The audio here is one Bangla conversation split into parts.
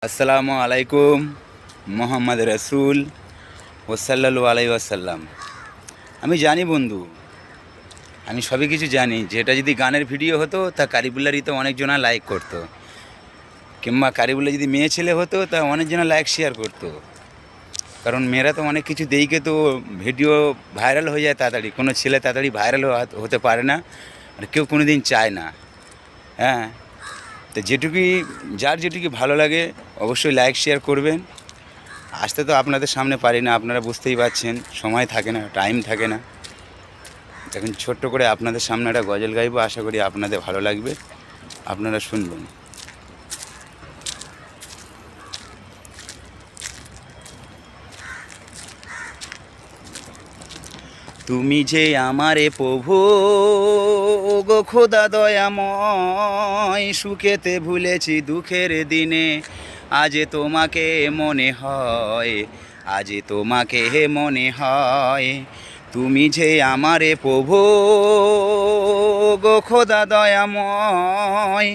আসসালামু আলাইকুম মোহাম্মদ রসুল ওসাল্লাল্লাহু আলাইহি ওয়াসাল্লাম। আমি জানি বন্ধু, আমি সবই কিছু জানি। যেটা যদি গানের ভিডিও হতো তা কারিবুল্লারিতে অনেকজনা লাইক করতো, কিংবা কারিবুল্লা যদি মেয়ে ছেলে হতো তা অনেকজনা লাইক শেয়ার করতো। কারণ মেয়েরা তো অনেক কিছু দেখে তো ভিডিও ভাইরাল হয়ে যায় তাড়াতাড়ি। কোনো ছেলে তাড়াতাড়ি ভাইরাল হতে পারে না, আর কেউ কোনো দিন চায় না। হ্যাঁ, তো যার যেটুকুই ভালো লাগে অবশ্যই লাইক শেয়ার করবেন। আসতে তো আপনাদের সামনে পারি না, আপনারা বুঝতেই পারছেন, সময় থাকে না, টাইম থাকে না। এখন ছোট্ট করে আপনাদের সামনে একটা গজল গাইবো, আশা করি আপনাদের ভালো লাগবে, আপনারা শুনবেন। তুমি যে আমারে প্রভু গো খোদা দয়াময়, সুখেতে ভুলেছি দুঃখের দিনে, আজ তোমাকে মনে হয়, আজ তোমাকে মনে হয়। তুমি যে আমারে প্রভু গো খোদা দয়াময়,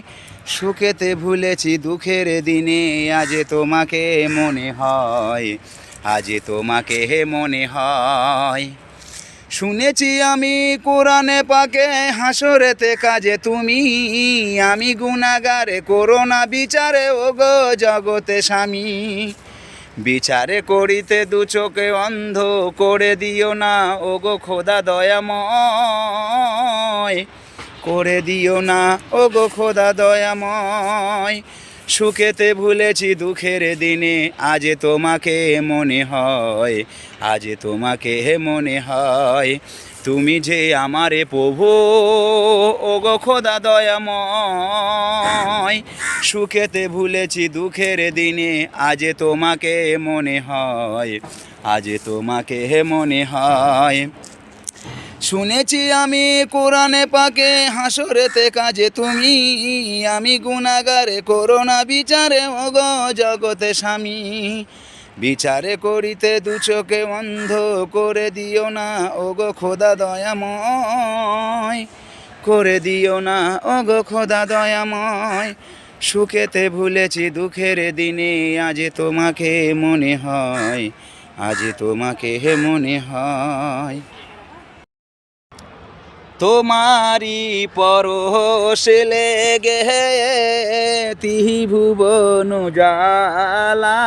সুখেতে ভুলেছি দুঃখের দিনে, আজ তোমাকে মনে হয়, আজ তোমাকে মনে হয়। শুনেছি আমি কোরআনে পাকে, হাসরেতে কাজে তুমি, আমি গুনাহগারে করোনা বিচারে ওগো জগতে স্বামী। বিচারে করিতে দু চোখে অন্ধ করে দিও না ওগো খোদা দয়াময়, করে দিও না ওগো খোদা দয়াময়। সুখেতে ভুলেছি দুঃখের দিনে, আজ তোমাকে মনে হয়, আজ তোমাকে মনে হয়। তুমি যে আমারে প্রভু ওগো খোদা দয়াময়, সুখেতে ভুলেছি দুঃখের দিনে, আজ তোমাকে মনে হয়, আজ তোমাকে মনে হয়। শুনেছি আমি কোরআনে পাকে, হাসরেতে কাজে তুমি, আমি গুনাহগারে করোনা বিচারে ওগো জগতে স্বামী। বিচারে করিতে দু চোখে অন্ধ করে দিও না ওগো খোদা দয়াময়, করে দিও না ওগো খোদা দয়াময়। সুখেতে ভুলেছি দুঃখের দিনে, আজ তোমাকে মনে হয়, আজ তোমাকে মনে হয়। তোমারি পরশে লেগে ত্রিভুবন জ্বালা,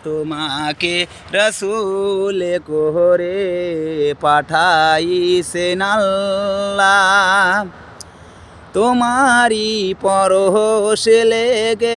তোমাকে রসুল করে পাঠাইছেন আল্লাহ। তোমারি পরশে লেগে